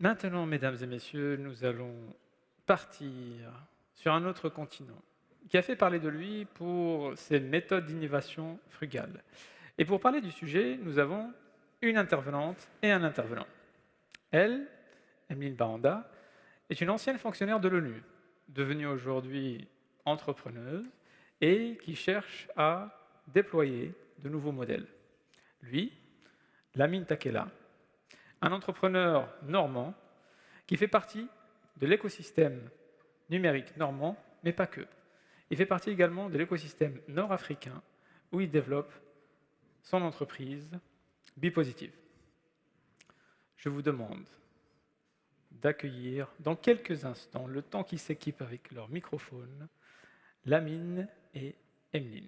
Maintenant, mesdames et messieurs, nous allons partir sur un autre continent qui a fait parler de lui pour ses méthodes d'innovation frugales. Et pour parler du sujet, nous avons une intervenante et un intervenant. Elle, Emeline Baranda, est une ancienne fonctionnaire de l'ONU, devenue aujourd'hui entrepreneuse et qui cherche à déployer de nouveaux modèles. Lui, Lamine Takela, un entrepreneur normand qui fait partie de l'écosystème numérique normand, mais pas que. Il fait partie également de l'écosystème nord-africain où il développe son entreprise Bipositive. Je vous demande d'accueillir dans quelques instants, le temps qu'ils s'équipent avec leur microphone, Lamine et Emeline.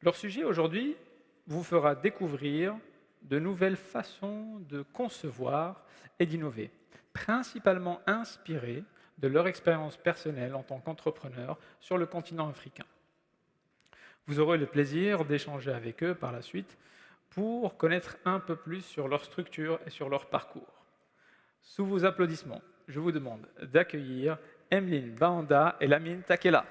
Leur sujet aujourd'hui vous fera découvrir de nouvelles façons de concevoir et d'innover, principalement inspirées de leur expérience personnelle en tant qu'entrepreneur sur le continent africain. Vous aurez le plaisir d'échanger avec eux par la suite pour connaître un peu plus sur leur structure et sur leur parcours. Sous vos applaudissements, je vous demande d'accueillir Emeline Baranda et Lamine Takela.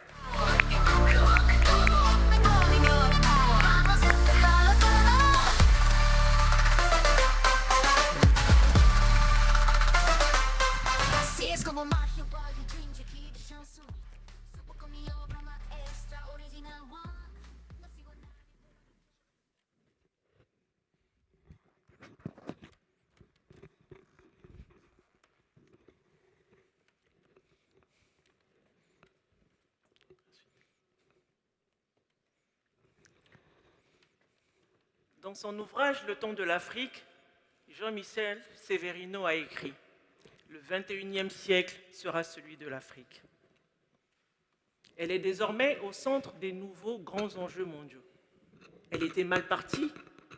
Dans son ouvrage Le temps de l'Afrique, Jean-Michel Severino a écrit « Le 21e siècle sera celui de l'Afrique ». Elle est désormais au centre des nouveaux grands enjeux mondiaux. Elle était mal partie,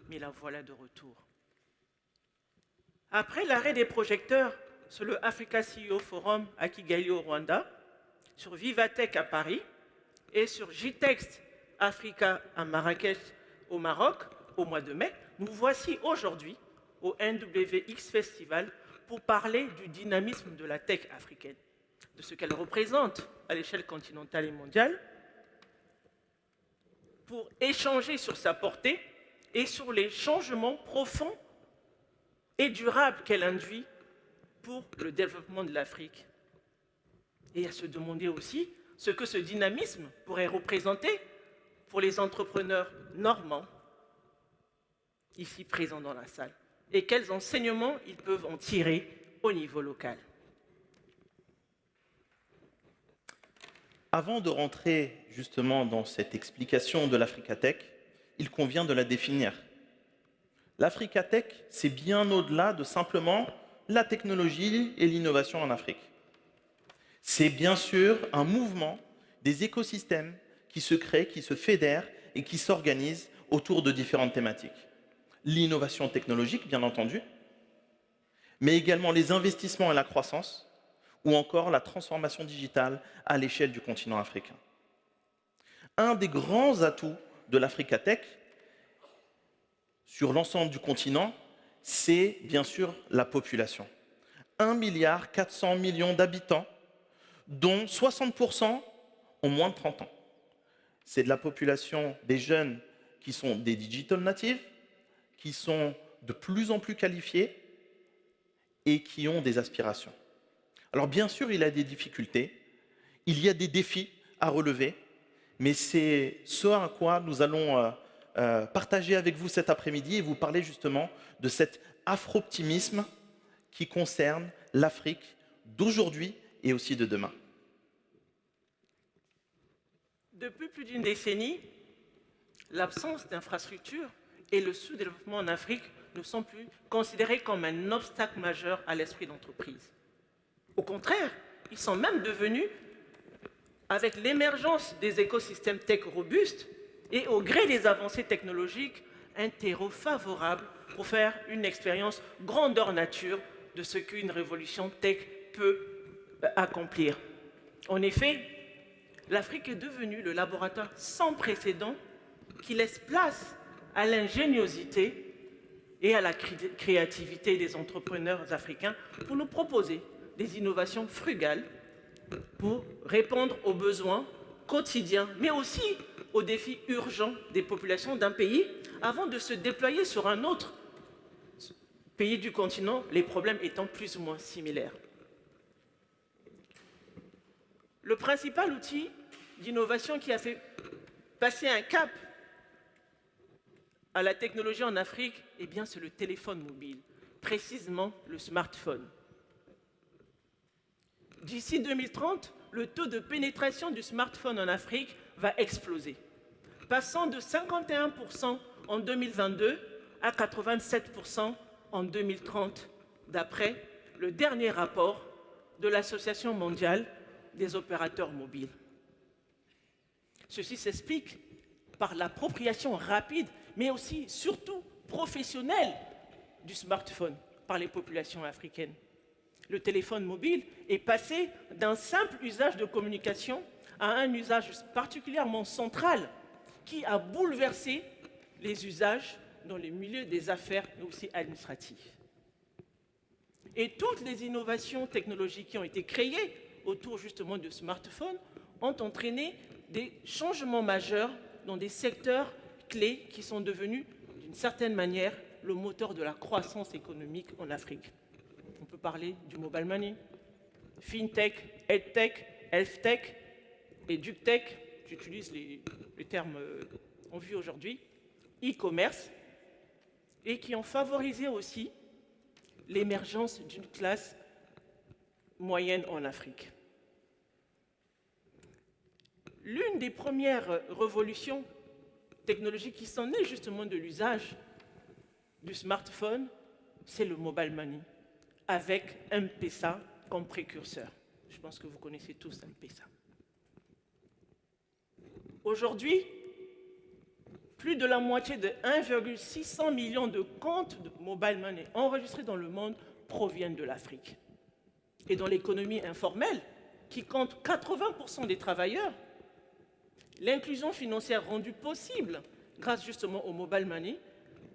mais la voilà de retour. Après l'arrêt des projecteurs sur le Africa CEO Forum à Kigali au Rwanda, sur Vivatech à Paris et sur JTEXT Africa à Marrakech au Maroc, au mois de mai, nous voici aujourd'hui au NWX Festival pour parler du dynamisme de la tech africaine, de ce qu'elle représente à l'échelle continentale et mondiale, pour échanger sur sa portée et sur les changements profonds et durables qu'elle induit pour le développement de l'Afrique. Et à se demander aussi ce que ce dynamisme pourrait représenter pour les entrepreneurs normands ici présents dans la salle, et quels enseignements ils peuvent en tirer au niveau local. Avant de rentrer justement dans cette explication de l'Africa Tech, il convient de la définir. L'Africa Tech, c'est bien au-delà de simplement la technologie et l'innovation en Afrique. C'est bien sûr un mouvement des écosystèmes qui se créent, qui se fédèrent et qui s'organisent autour de différentes thématiques. L'innovation technologique, bien entendu, mais également les investissements et la croissance, ou encore la transformation digitale à l'échelle du continent africain. Un des grands atouts de l'Africa Tech sur l'ensemble du continent, c'est bien sûr la population. 1,4 milliard d'habitants, dont 60% ont moins de 30 ans. C'est de la population des jeunes qui sont des digital natives, qui sont de plus en plus qualifiés et qui ont des aspirations. Alors bien sûr, il y a des difficultés, il y a des défis à relever, mais c'est ce à quoi nous allons partager avec vous cet après-midi et vous parler justement de cet afro-optimisme qui concerne l'Afrique d'aujourd'hui et aussi de demain. Depuis plus d'une décennie, l'absence d'infrastructures et le sous-développement en Afrique ne sont plus considérés comme un obstacle majeur à l'esprit d'entreprise. Au contraire, ils sont même devenus, avec l'émergence des écosystèmes tech robustes et au gré des avancées technologiques, un terreau favorable pour faire une expérience grandeur nature de ce qu'une révolution tech peut accomplir. En effet, l'Afrique est devenue le laboratoire sans précédent qui laisse place à l'ingéniosité et à la créativité des entrepreneurs africains pour nous proposer des innovations frugales pour répondre aux besoins quotidiens, mais aussi aux défis urgents des populations d'un pays avant de se déployer sur un autre pays du continent, les problèmes étant plus ou moins similaires. Le principal outil d'innovation qui a fait passer un cap à la technologie en Afrique, eh bien, c'est le téléphone mobile, précisément le smartphone. D'ici 2030, le taux de pénétration du smartphone en Afrique va exploser, passant de 51% en 2022 à 87% en 2030, d'après le dernier rapport de l'Association mondiale des opérateurs mobiles. Ceci s'explique par l'appropriation rapide, mais aussi, surtout, professionnelle du smartphone par les populations africaines. Le téléphone mobile est passé d'un simple usage de communication à un usage particulièrement central qui a bouleversé les usages dans les milieux des affaires, mais aussi administratifs. Et toutes les innovations technologiques qui ont été créées autour justement du smartphone ont entraîné des changements majeurs dans des secteurs clés qui sont devenus, d'une certaine manière, le moteur de la croissance économique en Afrique. On peut parler du mobile money, fintech, edtech, healthtech, edutech, j'utilise les termes en vue aujourd'hui, e-commerce, et qui ont favorisé aussi l'émergence d'une classe moyenne en Afrique. L'une des premières révolutions technologiques qui sont nées justement de l'usage du smartphone, c'est le mobile money, avec M-Pesa comme précurseur. Je pense que vous connaissez tous M-Pesa. Aujourd'hui, plus de la moitié de 1,600 millions de comptes de mobile money enregistrés dans le monde proviennent de l'Afrique. Et dans l'économie informelle, qui compte 80% des travailleurs, l'inclusion financière rendue possible grâce justement au mobile money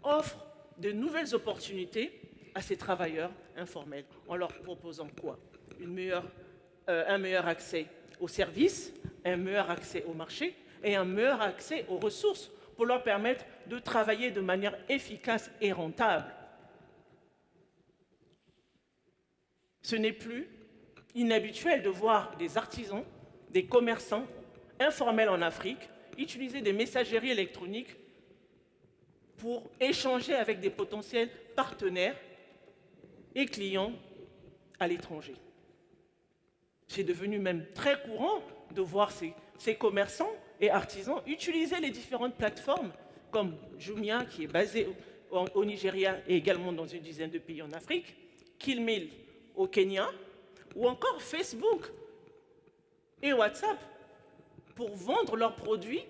offre de nouvelles opportunités à ces travailleurs informels en leur proposant quoi? Un meilleur accès aux services, un meilleur accès au marché et un meilleur accès aux ressources pour leur permettre de travailler de manière efficace et rentable. Ce n'est plus inhabituel de voir des artisans, des commerçants informels en Afrique utiliser des messageries électroniques pour échanger avec des potentiels partenaires et clients à l'étranger. C'est devenu même très courant de voir ces commerçants et artisans utiliser les différentes plateformes comme Jumia, qui est basée au Nigeria et également dans une dizaine de pays en Afrique, Killmill au Kenya, ou encore Facebook et WhatsApp pour vendre leurs produits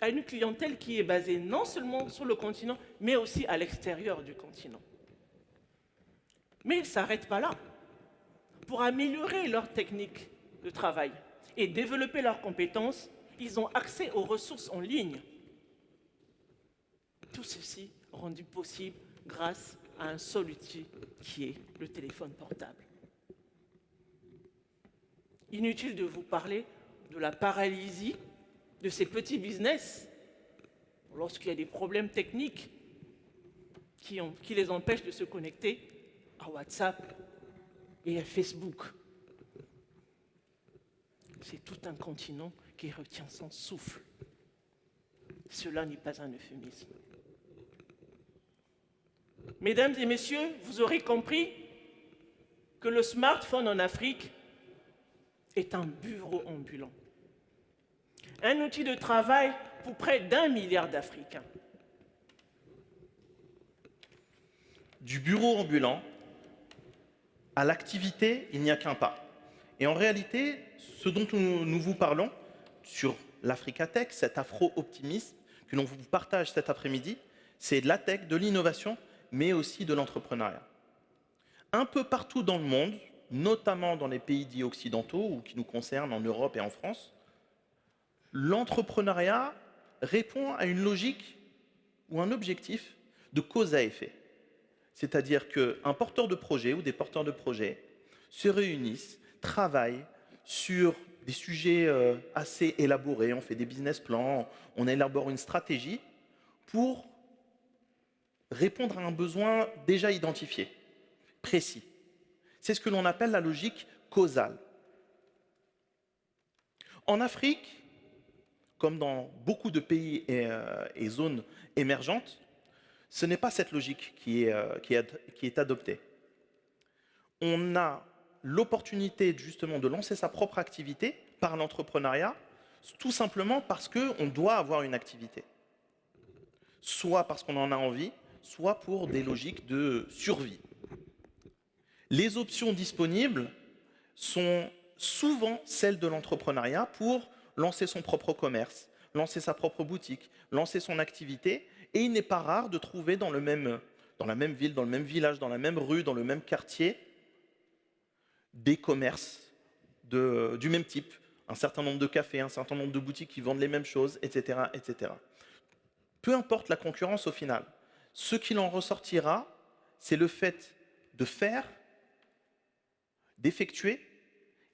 à une clientèle qui est basée non seulement sur le continent, mais aussi à l'extérieur du continent. Mais ils ne s'arrêtent pas là. Pour améliorer leurs techniques de travail et développer leurs compétences, ils ont accès aux ressources en ligne. Tout ceci rendu possible grâce à un seul outil qui est le téléphone portable. Inutile de vous parler de la paralysie de ces petits business lorsqu'il y a des problèmes techniques qui les empêchent de se connecter à WhatsApp et à Facebook. C'est tout un continent qui retient son souffle. Cela n'est pas un euphémisme. Mesdames et messieurs, vous aurez compris que le smartphone en Afrique est un bureau ambulant. Un outil de travail pour près d'1 milliard d'Africains. Du bureau ambulant à l'activité, il n'y a qu'un pas. Et en réalité, ce dont nous vous parlons sur l'Africa Tech, cet afro-optimisme que l'on vous partage cet après-midi, c'est de la tech, de l'innovation, mais aussi de l'entrepreneuriat. Un peu partout dans le monde, notamment dans les pays dits occidentaux, ou qui nous concernent en Europe et en France, l'entrepreneuriat répond à une logique ou un objectif de cause à effet. C'est-à-dire qu'un porteur de projet ou des porteurs de projet se réunissent, travaillent sur des sujets assez élaborés, on fait des business plans, on élabore une stratégie pour répondre à un besoin déjà identifié, précis. C'est ce que l'on appelle la logique causale. En Afrique, comme dans beaucoup de pays et zones émergentes, ce n'est pas cette logique qui est adoptée. On a l'opportunité justement de lancer sa propre activité par l'entrepreneuriat, tout simplement parce qu'on doit avoir une activité. Soit parce qu'on en a envie, soit pour des logiques de survie. Les options disponibles sont souvent celles de l'entrepreneuriat pour lancer son propre commerce, lancer sa propre boutique, lancer son activité. Et il n'est pas rare de trouver dans la même ville, dans le même village, dans la même rue, dans le même quartier, des commerces du même type, un certain nombre de cafés, un certain nombre de boutiques qui vendent les mêmes choses, etc., etc. Peu importe la concurrence au final, ce qu'il en ressortira, c'est le fait de faire, d'effectuer,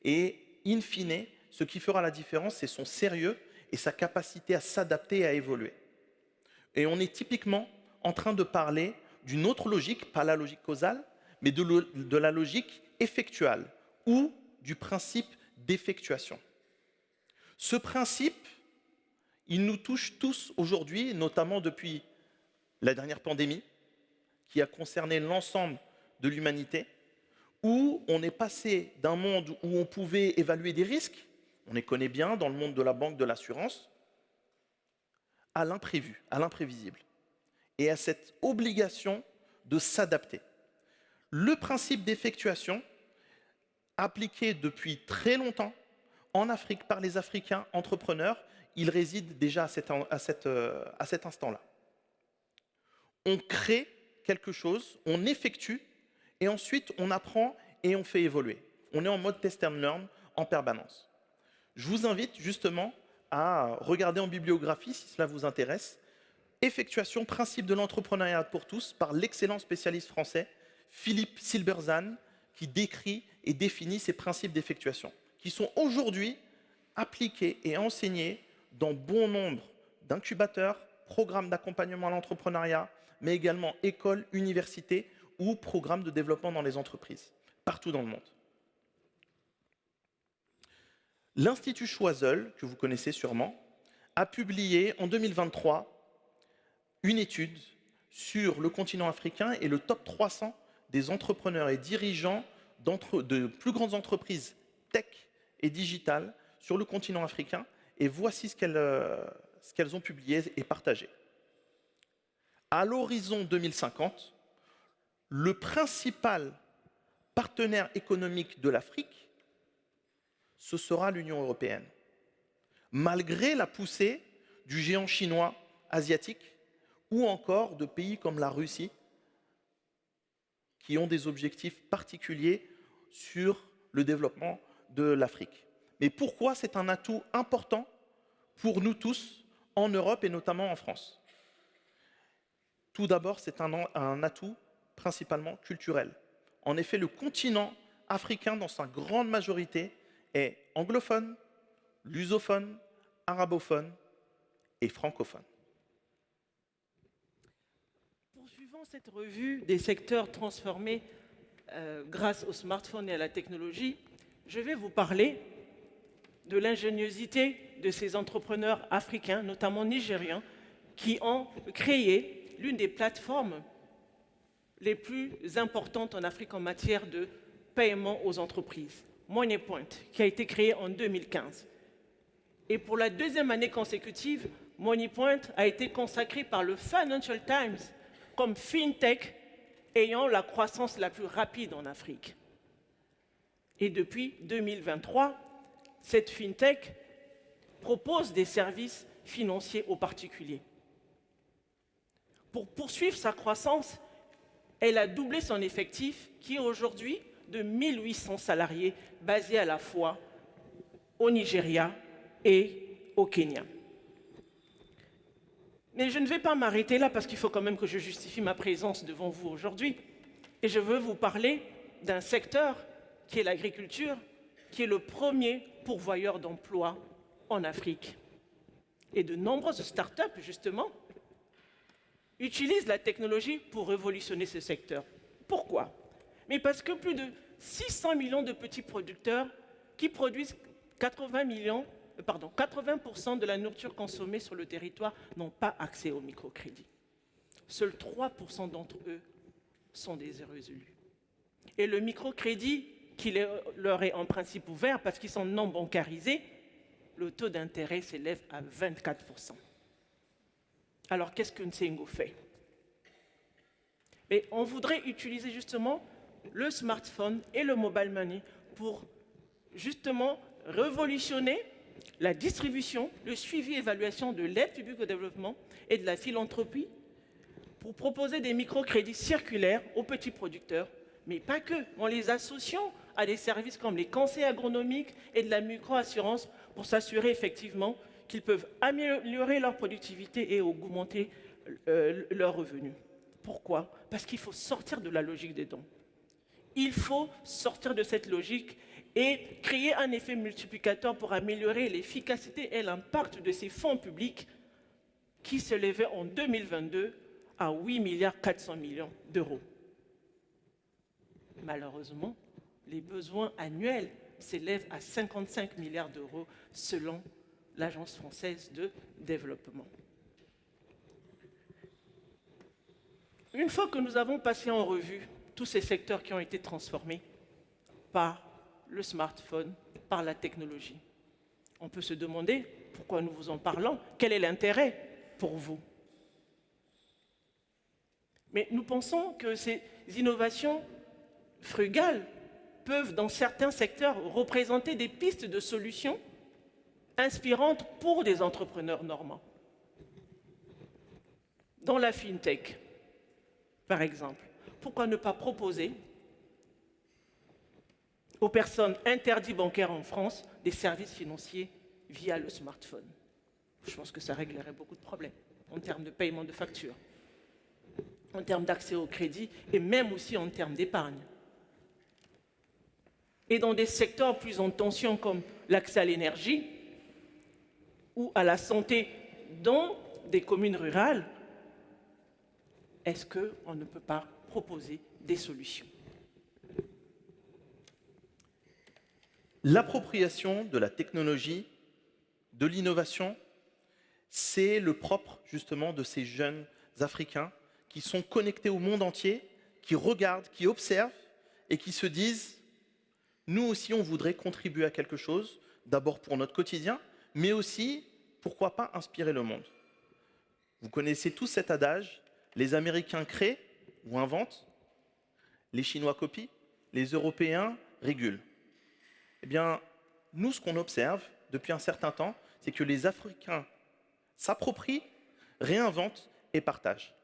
et in fine, ce qui fera la différence, c'est son sérieux et sa capacité à s'adapter et à évoluer. Et on est typiquement en train de parler d'une autre logique, pas la logique causale, mais de la logique effectuale ou du principe d'effectuation. Ce principe, il nous touche tous aujourd'hui, notamment depuis la dernière pandémie, qui a concerné l'ensemble de l'humanité, où on est passé d'un monde où on pouvait évaluer des risques, on les connaît bien dans le monde de la banque, de l'assurance, à l'imprévu, à l'imprévisible, et à cette obligation de s'adapter. Le principe d'effectuation, appliqué depuis très longtemps en Afrique par les Africains entrepreneurs, il réside déjà à cet instant-là. On crée quelque chose, on effectue, et ensuite on apprend et on fait évoluer. On est en mode test and learn en permanence. Je vous invite justement à regarder en bibliographie, si cela vous intéresse, Effectuation, principe de l'entrepreneuriat pour tous, par l'excellent spécialiste français Philippe Silberzahn, qui décrit et définit ces principes d'effectuation, qui sont aujourd'hui appliqués et enseignés dans bon nombre d'incubateurs, programmes d'accompagnement à l'entrepreneuriat, mais également écoles, universités ou programmes de développement dans les entreprises, partout dans le monde. L'Institut Choiseul, que vous connaissez sûrement, a publié en 2023 une étude sur le continent africain et le top 300 des entrepreneurs et dirigeants de plus grandes entreprises tech et digitales sur le continent africain. Et voici ce qu'elles ont publié et partagé. À l'horizon 2050, le principal partenaire économique de l'Afrique, ce sera l'Union européenne. Malgré la poussée du géant chinois asiatique, ou encore de pays comme la Russie, qui ont des objectifs particuliers sur le développement de l'Afrique. Mais pourquoi c'est un atout important pour nous tous en Europe et notamment en France? Tout d'abord, c'est un atout principalement culturel. En effet, le continent africain, dans sa grande majorité, est anglophone, lusophone, arabophone et francophone. Poursuivant cette revue des secteurs transformés grâce au smartphone et à la technologie, je vais vous parler de l'ingéniosité de ces entrepreneurs africains, notamment nigériens, qui ont créé l'une des plateformes les plus importantes en Afrique en matière de paiement aux entreprises, MoneyPoint, qui a été créée en 2015. Et pour la deuxième année consécutive, MoneyPoint a été consacré par le Financial Times comme FinTech ayant la croissance la plus rapide en Afrique. Et depuis 2023, cette FinTech propose des services financiers aux particuliers. Pour poursuivre sa croissance, elle a doublé son effectif qui est aujourd'hui de 1800 salariés basés à la fois au Nigeria et au Kenya. Mais je ne vais pas m'arrêter là parce qu'il faut quand même que je justifie ma présence devant vous aujourd'hui. Et je veux vous parler d'un secteur qui est l'agriculture, qui est le premier pourvoyeur d'emplois en Afrique. Et de nombreuses start-up, justement, utilisent la technologie pour révolutionner ce secteur. Pourquoi? Mais parce que plus de 600 millions de petits producteurs qui produisent 80% de la nourriture consommée sur le territoire n'ont pas accès au microcrédit. Seuls 3% d'entre eux sont des irrésolus. Et le microcrédit qui leur est en principe ouvert parce qu'ils sont non bancarisés, le taux d'intérêt s'élève à 24%. Alors qu'est-ce que Nsengo fait? Et on voudrait utiliser justement le smartphone et le mobile money pour justement révolutionner la distribution, le suivi et évaluation de l'aide publique au développement et de la philanthropie pour proposer des microcrédits circulaires aux petits producteurs, mais pas que, en les associant à des services comme les conseils agronomiques et de la microassurance pour s'assurer effectivement qu'ils peuvent améliorer leur productivité et augmenter leurs revenus. Pourquoi? Parce qu'il faut sortir de la logique des dons. Il faut sortir de cette logique et créer un effet multiplicateur pour améliorer l'efficacité et l'impact de ces fonds publics qui s'élevaient en 2022 à 8,4 milliards d'euros. Malheureusement, les besoins annuels s'élèvent à 55 milliards d'euros selon l'Agence française de développement. Une fois que nous avons passé en revue tous ces secteurs qui ont été transformés par le smartphone, par la technologie, on peut se demander pourquoi nous vous en parlons, quel est l'intérêt pour vous? Mais nous pensons que ces innovations frugales peuvent, dans certains secteurs, représenter des pistes de solutions inspirantes pour des entrepreneurs normands. Dans la fintech, par exemple, pourquoi ne pas proposer aux personnes interdites bancaires en France des services financiers via le smartphone? Je pense que ça réglerait beaucoup de problèmes en termes de paiement de factures, en termes d'accès au crédit et même aussi en termes d'épargne. Et dans des secteurs plus en tension comme l'accès à l'énergie ou à la santé dans des communes rurales, est-ce qu'on ne peut pas proposer des solutions? L'appropriation de la technologie, de l'innovation, c'est le propre justement de ces jeunes Africains qui sont connectés au monde entier, qui regardent, qui observent et qui se disent « Nous aussi, on voudrait contribuer à quelque chose, d'abord pour notre quotidien, mais aussi, pourquoi pas, inspirer le monde ». Vous connaissez tous cet adage, les Américains créent ou inventent, les Chinois copient, les Européens régulent. Eh bien, nous, ce qu'on observe depuis un certain temps, c'est que les Africains s'approprient, réinventent et partagent.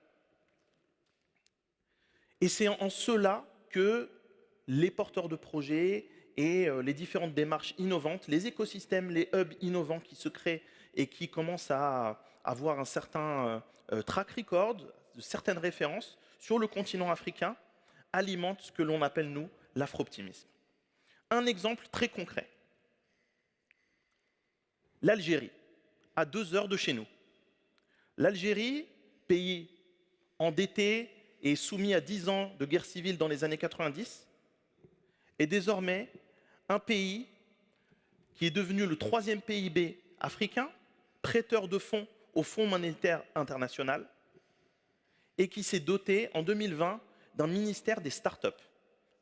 Et c'est en cela que les porteurs de projets et les différentes démarches innovantes, les écosystèmes, les hubs innovants qui se créent et qui commencent à avoir un certain track record, de certaines références sur le continent africain, alimentent ce que l'on appelle, nous, l'afro-optimisme. Un exemple très concret. L'Algérie, à 2 heures de chez nous. L'Algérie, pays endetté et soumis à 10 ans de guerre civile dans les années 90, est désormais un pays qui est devenu le 3e PIB africain, prêteur de fonds au Fonds monétaire international, et qui s'est doté en 2020 d'un ministère des startups.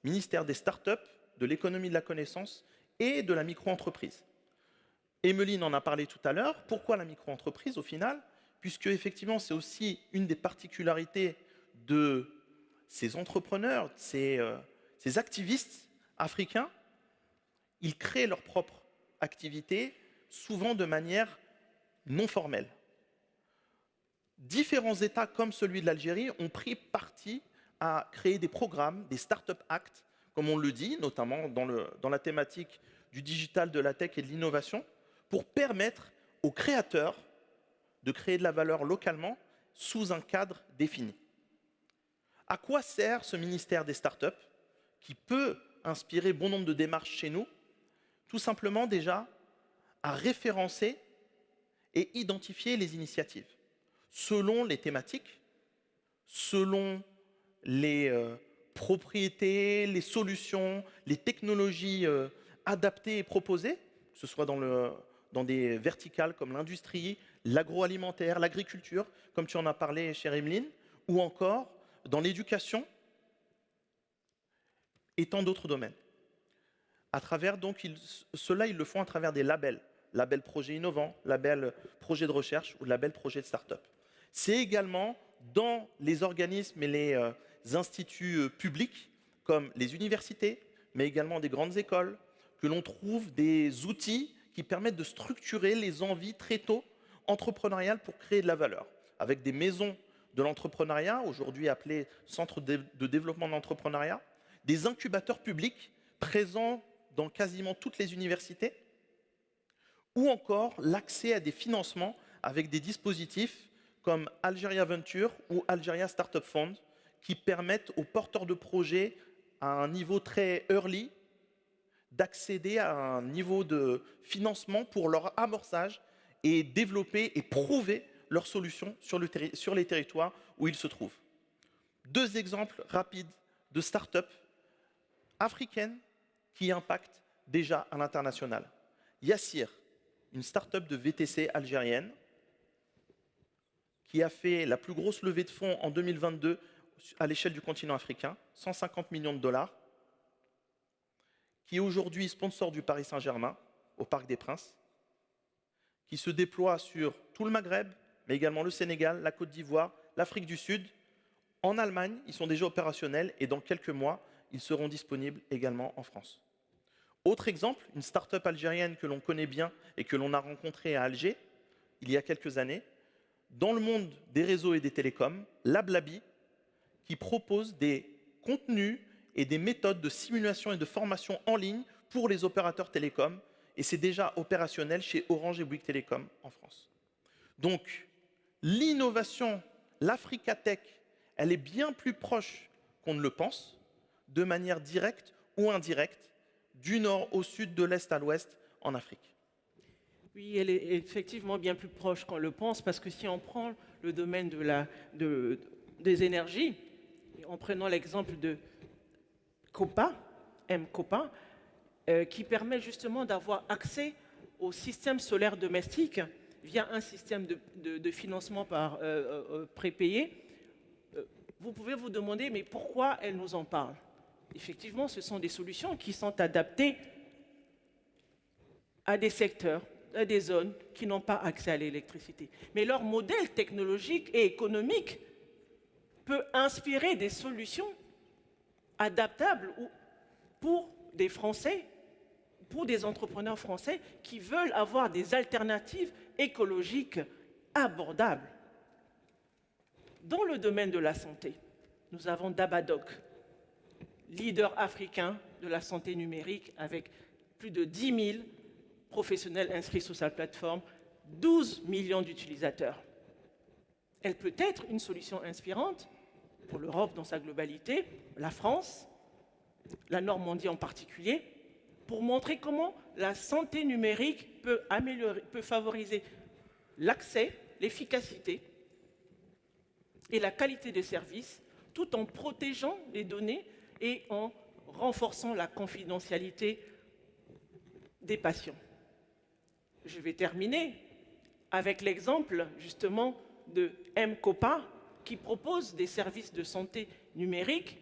Ministère des startups, de l'économie de la connaissance et de la micro-entreprise. Emeline en a parlé tout à l'heure. Pourquoi la micro-entreprise au final? Puisque effectivement c'est aussi une des particularités de ces entrepreneurs, ces activistes africains. Ils créent leur propre activité, souvent de manière non formelle. Différents États comme celui de l'Algérie ont pris parti à créer des programmes, des Startup Acts, comme on le dit, notamment dans la thématique du digital, de la tech et de l'innovation, pour permettre aux créateurs de créer de la valeur localement sous un cadre défini. À quoi sert ce ministère des startups qui peut inspirer bon nombre de démarches chez nous? Tout simplement déjà à référencer et identifier les initiatives selon les thématiques, selon les propriétés, les solutions, les technologies adaptées et proposées, que ce soit dans des verticales comme l'industrie, l'agroalimentaire, l'agriculture, comme tu en as parlé, chère Emeline, ou encore dans l'éducation et tant d'autres domaines. À travers, donc, cela, ils le font à travers des labels. Label projet innovant, label projet de recherche ou label projet de start-up. C'est également dans les organismes et les instituts publics, comme les universités, mais également des grandes écoles, que l'on trouve des outils qui permettent de structurer les envies très tôt entrepreneuriales pour créer de la valeur. Avec des maisons de l'entrepreneuriat, aujourd'hui appelées centres de développement de l'entrepreneuriat, des incubateurs publics présents dans quasiment toutes les universités, ou encore l'accès à des financements avec des dispositifs comme Algeria Venture ou Algeria Startup Fund, qui permettent aux porteurs de projets à un niveau très early d'accéder à un niveau de financement pour leur amorçage et développer et prouver leurs solutions sur les territoires où ils se trouvent. Deux exemples rapides de start-up africaines qui impactent déjà à l'international. Yassir, une start-up de VTC algérienne, qui a fait la plus grosse levée de fonds en 2022 à l'échelle du continent africain, 150 millions de dollars, qui est aujourd'hui sponsor du Paris Saint-Germain au Parc des Princes, qui se déploie sur tout le Maghreb, mais également le Sénégal, la Côte d'Ivoire, l'Afrique du Sud. En Allemagne, ils sont déjà opérationnels et dans quelques mois, ils seront disponibles également en France. Autre exemple, une start-up algérienne que l'on connaît bien et que l'on a rencontrée à Alger, il y a quelques années, dans le monde des réseaux et des télécoms, Lablabi, qui propose des contenus et des méthodes de simulation et de formation en ligne pour les opérateurs télécoms, et c'est déjà opérationnel chez Orange et Bouygues Télécom en France. Donc, l'innovation, l'Africa Tech, elle est bien plus proche qu'on ne le pense, de manière directe ou indirecte, du nord au sud, de l'est à l'ouest, en Afrique. Oui, elle est effectivement bien plus proche qu'on le pense, parce que si on prend le domaine des énergies, en prenant l'exemple de Copa, M-Copa, qui permet justement d'avoir accès au système solaire domestique via un système de financement par prépayé, vous pouvez vous demander, mais pourquoi elle nous en parle? Effectivement, ce sont des solutions qui sont adaptées à des secteurs, à des zones qui n'ont pas accès à l'électricité. Mais leur modèle technologique et économique peut inspirer des solutions adaptables pour des Français, pour des entrepreneurs français qui veulent avoir des alternatives écologiques abordables. Dans le domaine de la santé, nous avons Dabadoc, leader africain de la santé numérique avec plus de 10 000 professionnels inscrits sur sa plateforme, 12 millions d'utilisateurs. Elle peut être une solution inspirante pour l'Europe dans sa globalité, la France, la Normandie en particulier, pour montrer comment la santé numérique peut favoriser l'accès, l'efficacité et la qualité des services, tout en protégeant les données et en renforçant la confidentialité des patients. Je vais terminer avec l'exemple justement de M-Copa qui propose des services de santé numérique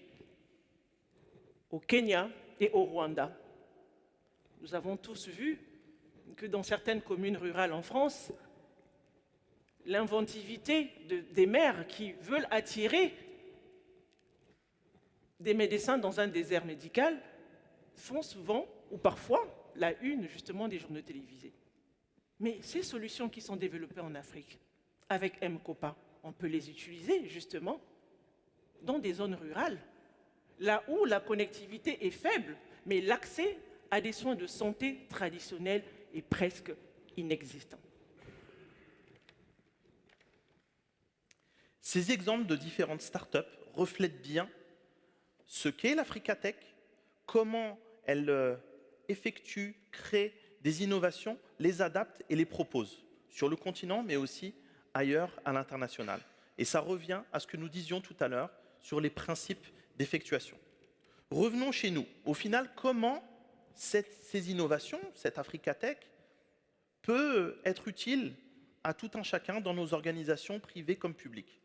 au Kenya et au Rwanda. Nous avons tous vu que dans certaines communes rurales en France, l'inventivité des maires qui veulent attirer des médecins dans un désert médical font souvent, ou parfois, la une justement des journaux télévisés. Mais ces solutions qui sont développées en Afrique, avec M-Copa, on peut les utiliser justement dans des zones rurales, là où la connectivité est faible, mais l'accès à des soins de santé traditionnels est presque inexistant. Ces exemples de différentes startups reflète bien ce qu'est l'Africa Tech, comment elle effectue, crée des innovations, les adapte et les propose sur le continent, mais aussi ailleurs à l'international. Et ça revient à ce que nous disions tout à l'heure sur les principes d'effectuation. Revenons chez nous. Au final, comment ces innovations, cette Africa Tech, peut être utile à tout un chacun dans nos organisations privées comme publiques.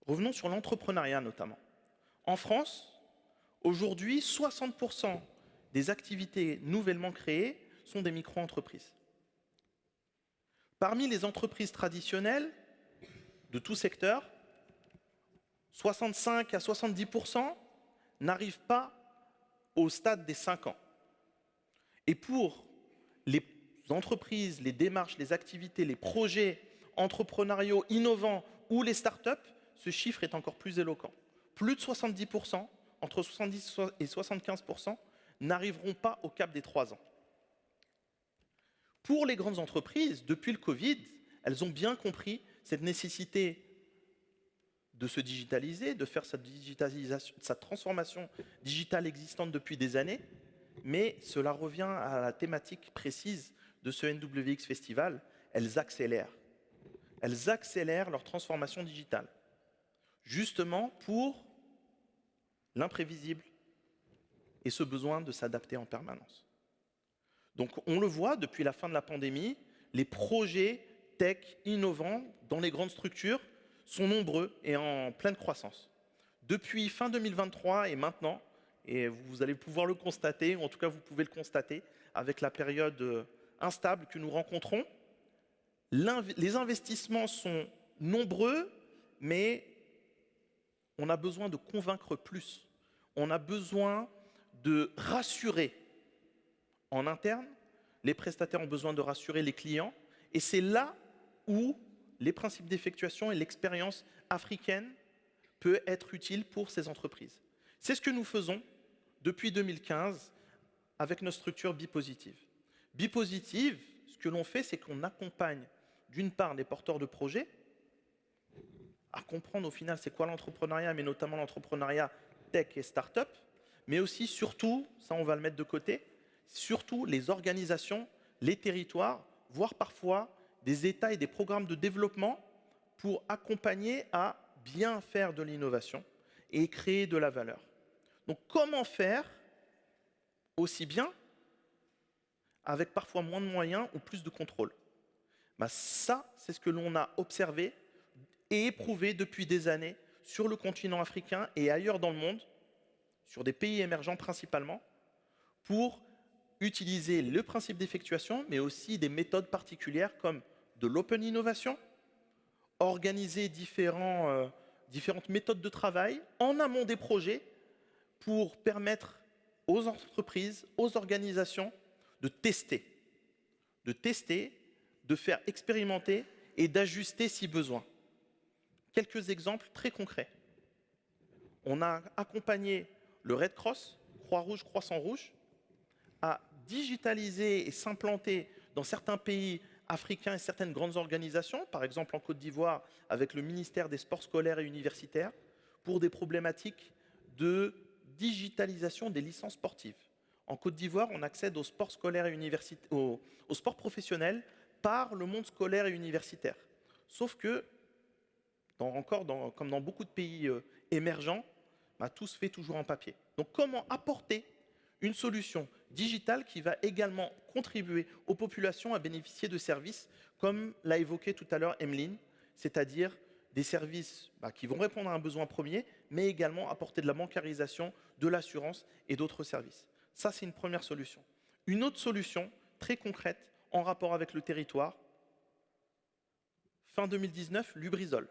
Revenons sur l'entrepreneuriat notamment. En France, aujourd'hui, 60% des activités nouvellement créées sont des micro-entreprises. Parmi les entreprises traditionnelles de tout secteur, 65 à 70% n'arrivent pas au stade des 5 ans. Et pour les entreprises, les démarches, les activités, les projets entrepreneuriaux innovants ou les startups, ce chiffre est encore plus éloquent. Plus de 70%, entre 70 et 75%, n'arriveront pas au cap des 3 ans. Pour les grandes entreprises, depuis le Covid, elles ont bien compris cette nécessité de se digitaliser, de faire sa transformation digitale existante depuis des années, mais cela revient à la thématique précise de ce NWX Festival, elles accélèrent. Elles accélèrent leur transformation digitale, justement pour l'imprévisible et ce besoin de s'adapter en permanence. Donc on le voit depuis la fin de la pandémie, les projets tech innovants dans les grandes structures sont nombreux et en pleine croissance. Depuis fin 2023 et maintenant, et vous allez pouvoir le constater, ou en tout cas vous pouvez le constater, avec la période instable que nous rencontrons, les investissements sont nombreux, mais on a besoin de convaincre plus. On a besoin de rassurer en interne, les prestataires ont besoin de rassurer les clients, et c'est là où les principes d'effectuation et l'expérience africaine peut être utile pour ces entreprises. C'est ce que nous faisons depuis 2015 avec notre structure Bipositive. Bipositive, ce que l'on fait, c'est qu'on accompagne d'une part les porteurs de projets à comprendre au final c'est quoi l'entrepreneuriat, mais notamment l'entrepreneuriat tech et start-up, mais aussi, surtout, ça on va le mettre de côté, surtout les organisations, les territoires, voire parfois des États et des programmes de développement pour accompagner à bien faire de l'innovation et créer de la valeur. Donc comment faire aussi bien avec parfois moins de moyens ou plus de contrôle? Ça, c'est ce que l'on a observé et éprouvé depuis des années sur le continent africain et ailleurs dans le monde, sur des pays émergents principalement, pour utiliser le principe d'effectuation, mais aussi des méthodes particulières comme de l'open innovation, organiser différentes méthodes de travail en amont des projets pour permettre aux entreprises, aux organisations de tester, de faire expérimenter et d'ajuster si besoin. Quelques exemples très concrets. On a accompagné le Red Cross, Croix-Rouge, Croissant-Rouge, à digitaliser et s'implanter dans certains pays africains et certaines grandes organisations, par exemple en Côte d'Ivoire avec le ministère des Sports scolaires et universitaires, pour des problématiques de digitalisation des licences sportives. En Côte d'Ivoire, on accède aux sports scolaires et aux sports professionnels par le monde scolaire et universitaire. Sauf que, comme dans beaucoup de pays émergents, tout se fait toujours en papier. Donc comment apporter une solution digitale qui va également contribuer aux populations à bénéficier de services, comme l'a évoqué tout à l'heure Emeline, c'est-à-dire des services qui vont répondre à un besoin premier, mais également apporter de la bancarisation, de l'assurance et d'autres services. Ça, c'est une première solution. Une autre solution, très concrète, en rapport avec le territoire, fin 2019, Lubrizol.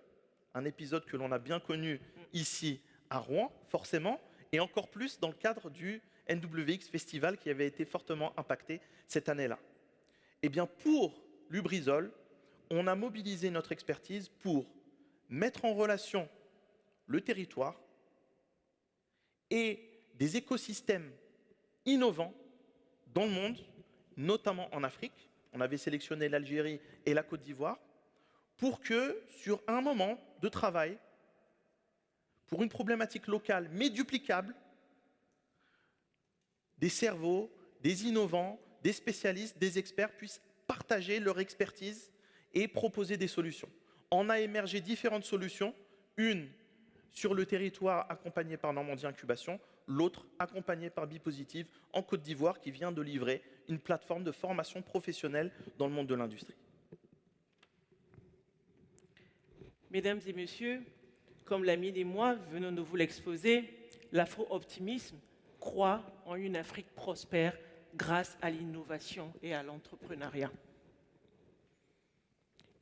Un épisode que l'on a bien connu ici à Rouen, forcément, et encore plus dans le cadre du NWX Festival qui avait été fortement impacté cette année-là. Eh bien, pour Lubrizol, on a mobilisé notre expertise pour mettre en relation le territoire et des écosystèmes innovants dans le monde, notamment en Afrique. On avait sélectionné l'Algérie et la Côte d'Ivoire pour que, sur un moment de travail, pour une problématique locale mais duplicable, des cerveaux, des innovants, des spécialistes, des experts puissent partager leur expertise et proposer des solutions. On a émergé différentes solutions, une sur le territoire accompagnée par Normandie Incubation, l'autre accompagnée par Bipositive en Côte d'Ivoire qui vient de livrer une plateforme de formation professionnelle dans le monde de l'industrie. Mesdames et messieurs, comme Lamine et moi venons de vous l'exposer, l'afro-optimisme croit en une Afrique prospère grâce à l'innovation et à l'entrepreneuriat.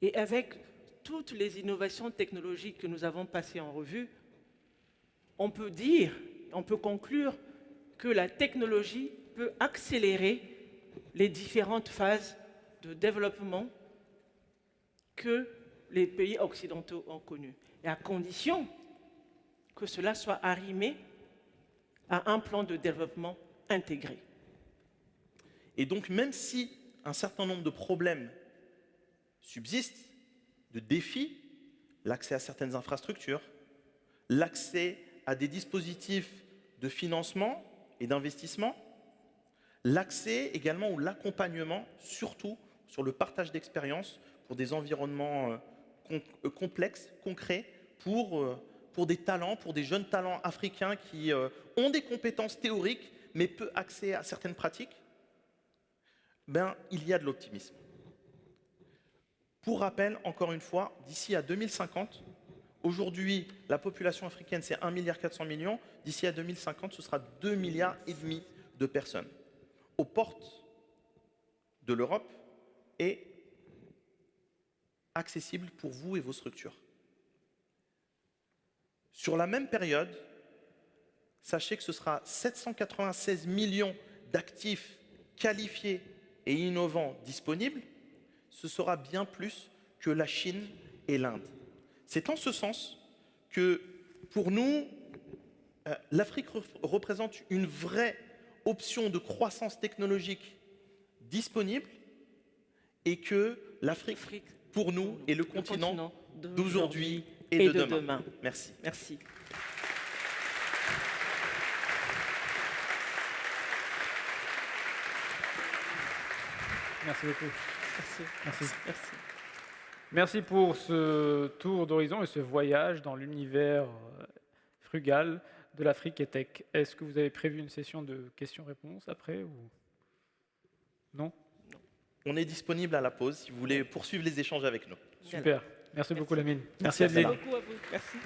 Et avec toutes les innovations technologiques que nous avons passées en revue, on peut conclure que la technologie peut accélérer les différentes phases de développement que les pays occidentaux ont connues, et à condition que cela soit arrimé à un plan de développement intégré. Et donc, même si un certain nombre de problèmes subsistent, de défis, l'accès à certaines infrastructures, l'accès à des dispositifs de financement et d'investissement, l'accès également ou l'accompagnement, surtout sur le partage d'expériences pour des environnements complexes, concrets, pour des talents, pour des jeunes talents africains qui ont des compétences théoriques mais peu accès à certaines pratiques, il y a de l'optimisme. Pour rappel, encore une fois, d'ici à 2050, aujourd'hui, la population africaine, c'est 1,4 milliard. D'ici à 2050, ce sera 2,5 milliards de personnes. Aux portes de l'Europe et accessible pour vous et vos structures. Sur la même période, sachez que ce sera 796 millions d'actifs qualifiés et innovants disponibles. Ce sera bien plus que la Chine et l'Inde. C'est en ce sens que, pour nous, l'Afrique représente une vraie option de croissance technologique disponible et que l'Afrique, pour nous, est le continent d'aujourd'hui et de demain. Merci. Merci. Merci beaucoup. Merci. Merci pour ce tour d'horizon et ce voyage dans l'univers frugal de l'Afrique et Tech. Est-ce que vous avez prévu une session de questions-réponses après ou non? On est disponible à la pause si vous voulez poursuivre les échanges avec nous. Super. Merci beaucoup, Lamine. Merci Adeline. beaucoup à vous. Merci.